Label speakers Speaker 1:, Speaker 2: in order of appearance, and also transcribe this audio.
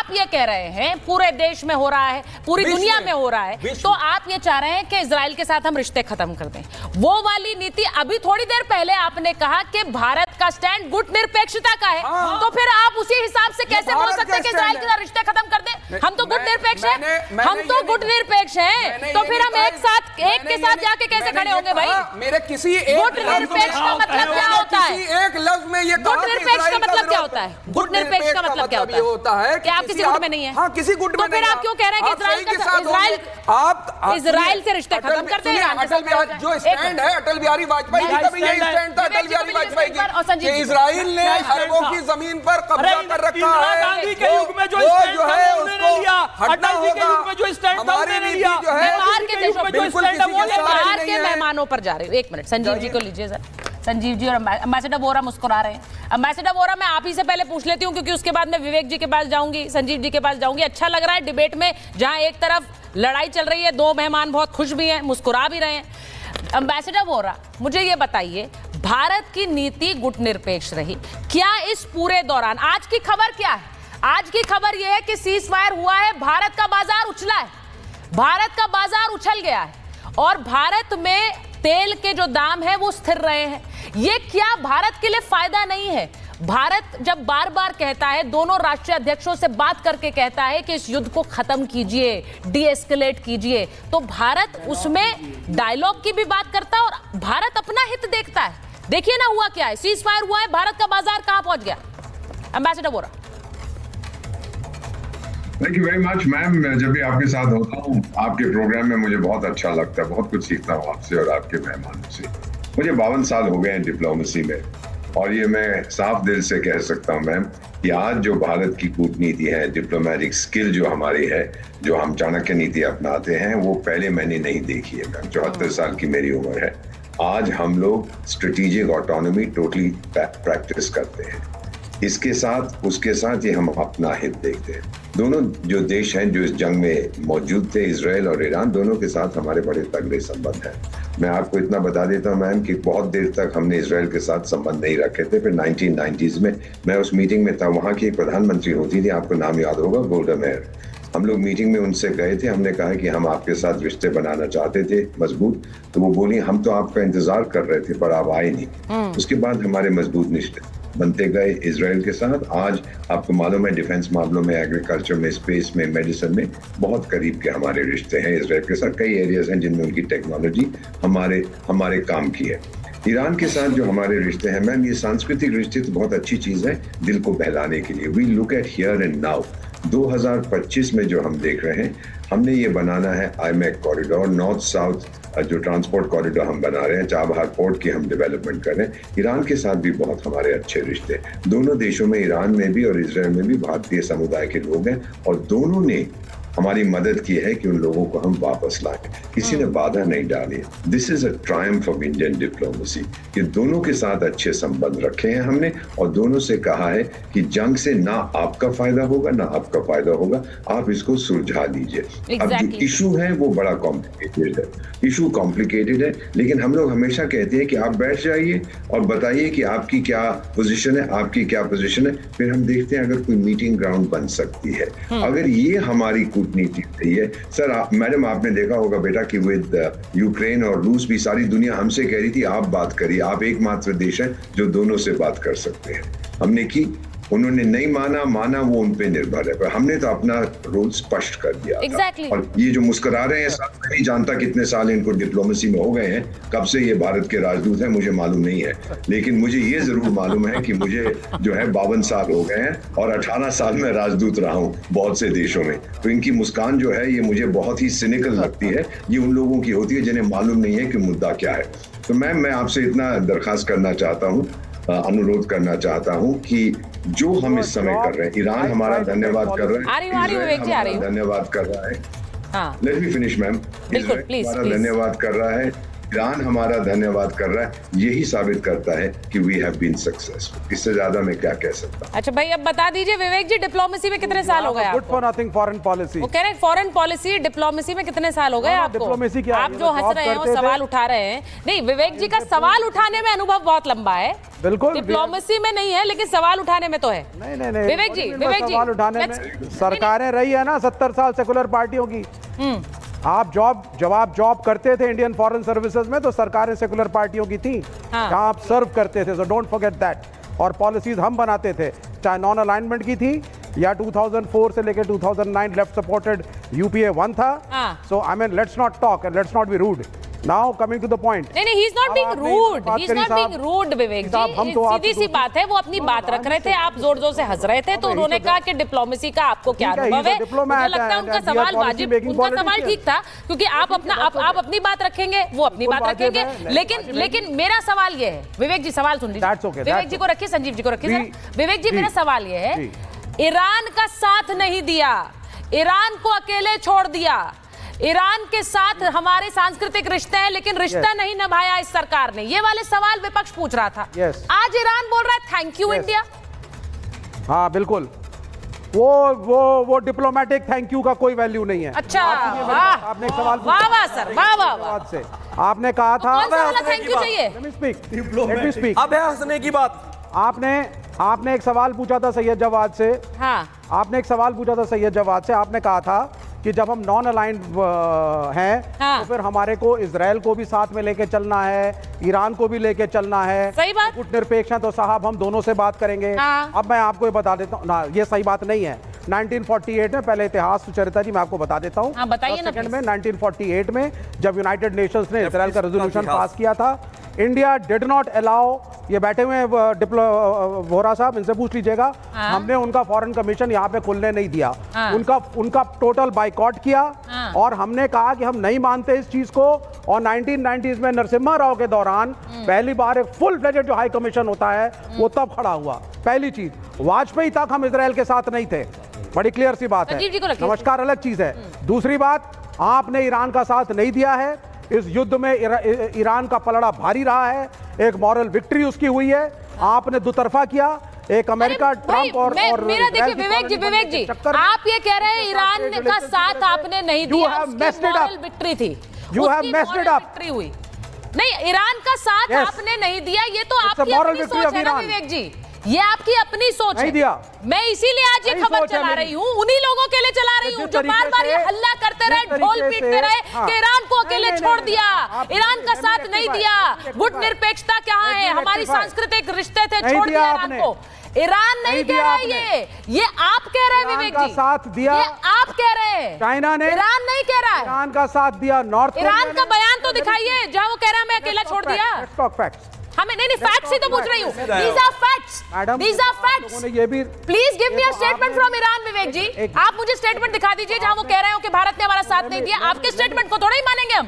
Speaker 1: आप ये कह रहे हैं पूरे देश में हो रहा है, पूरी दुनिया में हो रहा है, तो आप ये चाह रहे हैं कि इजराइल के साथ हम रिश्ते खत्म कर दें। वो वाली नीति, अभी थोड़ी देर पहले आपने कहा कि भारत का स्टैंड गुटनिरपेक्षता का है, तो फिर आप उसी हिसाब से कैसे बोल सकते हैं कि इजराइल के साथ रिश्ते खत्म कर दें? हम तो गुटनिरपेक्ष हैं, हम तो गुटनिरपेक्ष हैं, तो फिर हम एक के साथ जाके कैसे खड़े होंगे भाई?
Speaker 2: मेरे किसी
Speaker 1: गुटनिरपेक्ष का मतलब क्या होता है?
Speaker 2: एक लफ्ज में ये
Speaker 1: गुटनिरपेक्ष का मतलब क्या होता है? गुटनिरपेक्ष का मतलब क्या होता है? कि आप किसी गुट में नहीं है।
Speaker 2: हाँ, किसी गुट में
Speaker 1: तो फिर आप क्यों कह रहे हैं कि इजराइल से रिश्ते खत्म करते हैं?
Speaker 2: अटल बिहारी जो स्टैंड है, अटल बिहारी वाजपेयी का भी यही स्टैंड था, अटल बिहारी वाजपेयी की, इजराइल ने अरबों की जमीन पर कब्जा कर रखा है।
Speaker 3: गांधी के युग में जो स्टैंड था उन्होंने लिया, अटल जी के युग में जो स्टैंड था उन्होंने लिया,
Speaker 1: बाहर के देशों में जो स्टैंड है वो ले, बाहर के
Speaker 2: नहीं है।
Speaker 1: मेहमानों पर जा रहे हो। एक मिनट, संजीव जी को लीजिए सर। संजीव जी और एम्बेसडर वोरा मुस्कुरा रहे हैं। एम्बेसडर वोरा, मैं आप ही से पहले पूछ लेती हूँ क्योंकि उसके बाद मैं विवेक जी के पास जाऊंगी, संजीव जी के पास जाऊंगी। अच्छा लग रहा है डिबेट में, जहां एक तरफ लड़ाई चल रही है, दो मेहमान बहुत खुश भी हैं, मुस्कुरा भी रहे हैं। एम्बेसडर वोरा, मुझे ये बताइए, भारत की नीति गुटनिरपेक्ष रही क्या इस पूरे दौरान? आज की खबर क्या है? आज की खबर यह है कि सीज फायर हुआ है, भारत का बाजार उछला है, भारत का बाजार उछल गया है और भारत में तेल के जो दाम है वो स्थिर रहे हैं। ये क्या भारत के लिए फायदा नहीं है? भारत जब बार बार कहता है, दोनों राष्ट्रीय अध्यक्षों से बात करके कहता है कि इस युद्ध को खत्म कीजिए, डी एस्केलेट कीजिए, तो भारत उसमें डायलॉग की भी बात करता है और भारत अपना हित देखता है। देखिए ना हुआ क्या है, सीज फायर हुआ है, भारत का बाजार कहां पहुंच गया? Ambassador Vora.
Speaker 4: Thank you very much ma'am. जब भी आपके साथ होता हूँ आपके प्रोग्राम में मुझे बहुत अच्छा लगता है, बहुत कुछ सीखता हूँ आपसे और आपके मेहमानों से। मुझे 52 साल हो गए हैं डिप्लोमेसी में और ये मैं साफ दिल से कह सकता हूँ मैम कि आज जो भारत की कूटनीति है, डिप्लोमेटिक स्किल जो हमारी है, जो हम चाणक्य नीति अपनाते हैं, वो पहले मैंने नहीं देखी है मैम। 74 साल की मेरी उम्र है। आज हम लोग स्ट्रेटेजिक ऑटोनॉमी टोटली प्रैक्टिस करते हैं। इसके साथ उसके साथ ये हम अपना हित देखते हैं। दोनों जो देश हैं जो इस जंग में मौजूद थे, इजराइल और ईरान, दोनों के साथ हमारे बड़े तगड़े संबंध हैं। मैं आपको इतना बता देता हूं मैम कि बहुत देर तक हमने इजराइल के साथ संबंध नहीं रखे थे। फिर 1990s में मैं उस मीटिंग में था, वहां की एक प्रधानमंत्री होती थी, आपको नाम याद होगा, गोल्डा मेयर। हम लोग मीटिंग में उनसे गए थे, हमने कहा कि हम आपके साथ रिश्ते बनाना चाहते थे मजबूत, तो वो बोली हम तो आपका इंतजार कर रहे थे पर आप आए नहीं। उसके बाद हमारे मजबूत रिश्ते बनते गए इजराइल के साथ। आज आपको मालूम है डिफेंस मामलों में, एग्रीकल्चर में, स्पेस में, मेडिसिन में बहुत करीब के हमारे रिश्ते हैं इजराइल के साथ। कई एरियाज हैं जिनमें उनकी टेक्नोलॉजी हमारे काम की है। ईरान के साथ जो हमारे रिश्ते हैं मैम, ये सांस्कृतिक रिश्ते तो बहुत अच्छी चीज है दिल को बहलाने के लिए। We look at here and now. 2025 में जो हम देख रहे हैं, हमने ये बनाना है IMEC कॉरिडोर, नॉर्थ साउथ जो ट्रांसपोर्ट कॉरिडोर हम बना रहे हैं, चाबहार पोर्ट की हम डेवलपमेंट कर रहे हैं। ईरान के साथ भी बहुत हमारे अच्छे रिश्ते, दोनों देशों में, ईरान में भी और इजराइल में भी भारतीय समुदाय के लोग हैं और दोनों ने हमारी मदद की है कि उन लोगों को हम वापस लाएं। किसी ने बाधा नहीं डाली। This is a Triumph of Indian diplomacy कि दोनों के साथ अच्छे संबंध रखे हैं हमने और दोनों से कहा है कि जंग से ना आपका फायदा होगा ना आपका फायदा होगा, आप इसको सुलझा लीजिए। अब जो इशू है वो बड़ा कॉम्प्लिकेटेड है, इशू कॉम्प्लिकेटेड है, लेकिन हम लोग हमेशा कहते हैं कि आप बैठ जाइए और बताइए कि आपकी क्या पोजीशन है, आपकी क्या पोजीशन है, फिर हम देखते हैं अगर कोई मीटिंग ग्राउंड बन सकती है। अगर ये हमारी कूटनीति सही है सर। मैडम आपने देखा होगा बेटा कि विद यूक्रेन और रूस भी सारी दुनिया हमसे कह रही थी आप बात करिए, आप एकमात्र देश हैं जो दोनों से बात कर सकते हैं। हमने की, उन्होंने नहीं माना वो उन पे निर्भर है, पर हमने तो अपना रोल स्पष्ट कर दिया
Speaker 1: exactly.
Speaker 4: और ये जो मुस्कुरा रहे हैं साहब, मैं नहीं जानता कितने साल इनको डिप्लोमेसी में हो गए हैं, कब से ये भारत के राजदूत हैं मुझे मालूम नहीं है, लेकिन मुझे ये जरूर मालूम है कि मुझे जो है 52 साल हो गए हैं और 18 साल में राजदूत रहा हूँ बहुत से देशों में। तो इनकी मुस्कान जो है ये मुझे बहुत ही सिनिकल लगती है। ये उन लोगों की होती है जिन्हें मालूम नहीं है कि मुद्दा क्या है। तो मैं आपसे इतना दरखास्त करना चाहता हूँ, अनुरोध करना चाहता हूँ कि जो हम इस समय कर रहे हैं, ईरान हमारा धन्यवाद कर रहा है, इजराइल हमारा धन्यवाद कर रहा है। Let me finish ma'am.
Speaker 1: बिल्कुल, प्लीज,
Speaker 4: हमारा धन्यवाद कर रहा है, ईरान हमारा धन्यवाद कर रहा है, यही साबित करता है कि वी हैव बीन सक्सेसफुल। इससे ज्यादा मैं क्या कह सकता हूं।
Speaker 1: अच्छा भाई, अब बता दीजिए विवेक जी, डिप्लोमेसी में कितने साल हो गए
Speaker 5: good for nothing foreign policy.
Speaker 1: वो कह रहे हैं फॉरेन पॉलिसी, डिप्लोमेसी में कितने साल हो गए आपको?
Speaker 5: डिप्लोमेसी क्या,
Speaker 1: आप जो हंस रहे हैं, वो सवाल उठा रहे हैं। नहीं, विवेक जी का सवाल उठाने में अनुभव बहुत लंबा है,
Speaker 5: बिल्कुल
Speaker 1: डिप्लोमेसी में नहीं है, लेकिन सवाल उठाने में तो है।
Speaker 5: नहीं
Speaker 1: विवेक जी,
Speaker 5: सवाल उठाने में सरकारें रही है ना 70 साल सेकुलर पार्टियों की। आप जब आप जॉब करते थे इंडियन फॉरेन सर्विसेज में, तो सरकारें सेकुलर पार्टियों की थी, जहां आप सर्व करते थे। So don't forget that. और पॉलिसीज हम बनाते थे, चाहे नॉन अलाइनमेंट की थी या 2004 से लेकर 2009 लेफ्ट सपोर्टेड UPA 1 था। So I mean, let's not talk and let's not be rude. Now coming to the point.
Speaker 1: नहीं, he is not being rude, he is not being rude Vivek ji. सीधी सी बात है, वो अपनी बात रख रहे थे, आप जोर जोर से हंस रहे थे, तो उन्होंने कहा कि डिप्लोमेसी का आपको क्या अनुभव है। मुझे लगता है उनका सवाल वाजिब, उनका सवाल ठीक था, क्योंकि आप अपनी बात रखेंगे, वो अपनी बात रखेंगे। लेकिन मेरा सवाल ये है, विवेक जी सवाल सुन लीजिए, विवेक जी को रखिए, संजीव जी को रखिए। विवेक जी, मेरा सवाल ये है, ईरान का साथ नहीं दिया, ईरान को अकेले छोड़ दिया, ईरान के साथ हमारे सांस्कृतिक रिश्ते हैं, लेकिन रिश्ता नहीं निभाया इस सरकार ने, ये वाले सवाल विपक्ष पूछ रहा था। आज ईरान बोल रहा है थैंक यू इंडिया।
Speaker 5: हाँ बिल्कुल, वो डिप्लोमेटिक थैंक यू का कोई वैल्यू नहीं है।
Speaker 1: अच्छा,
Speaker 5: आपने एक सवाल
Speaker 1: वाह सर, वाह
Speaker 5: से आपने कहा था
Speaker 1: थैंक यू चाहिए।
Speaker 5: Let me speak.
Speaker 3: अब है हंसने की बात।
Speaker 5: आपने एक सवाल पूछा था सैयद जवाद से।
Speaker 1: हाँ,
Speaker 5: आपने एक सवाल पूछा था सैयद जवाद से। आपने कहा था कि जब हम नॉन अलाइंड हैं, तो फिर हमारे को इजराइल को भी साथ में लेके चलना है, ईरान को भी लेके चलना है।
Speaker 1: सही बात।
Speaker 5: कूटनिरपेक्ष है तो साहब हम दोनों से बात करेंगे। अब मैं आपको ये बता देता हूँ ना, ये सही बात नहीं है। 1948 में, पहले इतिहास सुचरिता जी मैं आपको बता देता हूँ।
Speaker 1: बताइए ना।
Speaker 5: सेकंड में 1948 में जब यूनाइटेड नेशंस ने इजराइल का रेजोल्यूशन पास किया था, इंडिया डिड नॉट अलाउ, ये बैठे हुए वोरा साहब, इनसे पूछ लीजिएगा, हमने उनका फॉरेन कमीशन यहाँ पे खुलने नहीं दिया। उनका टोटल बाइकॉट किया, और हमने कहा कि हम नहीं मानते इस चीज को। और 1990s में नरसिम्हा राव के दौरान पहली बार एक फुल फ्लेजेड जो हाई कमीशन होता है वो तब खड़ा हुआ। पहली चीज, वाजपेयी तक हम इजराइल के साथ नहीं थे, बड़ी क्लियर सी बात है। नमस्कार अलग चीज है। दूसरी बात, आपने ईरान का साथ नहीं दिया है इस युद्ध में। ईरान का पलड़ा भारी रहा है, एक मॉरल विक्ट्री उसकी हुई है। आपने दुतरफा किया, एक अमेरिका ट्रंप और
Speaker 1: मेरा देखिए विवेक जी, आप ये कह रहे हैं ईरान का साथ आपने नहीं दिया, मॉरल विक्ट्री थी,
Speaker 5: you have messed it up.
Speaker 1: हुई नहीं, ईरान का साथ आपने नहीं दिया, ये तो आपकी अपनी सोच है ना विवेक जी, ये आपकी अपनी सोच है।
Speaker 5: दिया।
Speaker 1: मैं इसीलिए आज ये खबर चला रही हूँ, उन्हीं लोगों के लिए चला रही हूँ जो बार बार ये हल्ला करते रहे, ढोल पीटते रहे कि ईरान को अकेले छोड़ दिया, ईरान का साथ नहीं दिया, गुट निरपेक्षता क्या है, हमारी सांस्कृतिक रिश्ते थे, छोड़ दिया ईरान को। ईरान नहीं कह रहा है, ये आप कह रहे हैं विवेक जी,
Speaker 5: साथ दिया,
Speaker 1: ये आप कह रहे हैं।
Speaker 5: चाइना ने,
Speaker 1: ईरान नहीं कह रहा है,
Speaker 5: ईरान का साथ दिया। नॉर्थ
Speaker 1: ईरान का बयान तो दिखाइए जहां वो कह रहा है मैं अकेला छोड़ दिया। हमें नहीं फैक्ट्स ही तो पूछ रही हूँ। These are facts. These are facts. Please give me a statement from Iran, विवेक जी। आप मुझे स्टेटमेंट दिखा दीजिए जहां वो कह रहे हो कि भारत ने हमारा साथ नहीं दिया। आपके स्टेटमेंट को थोड़ा ही मानेंगे हम।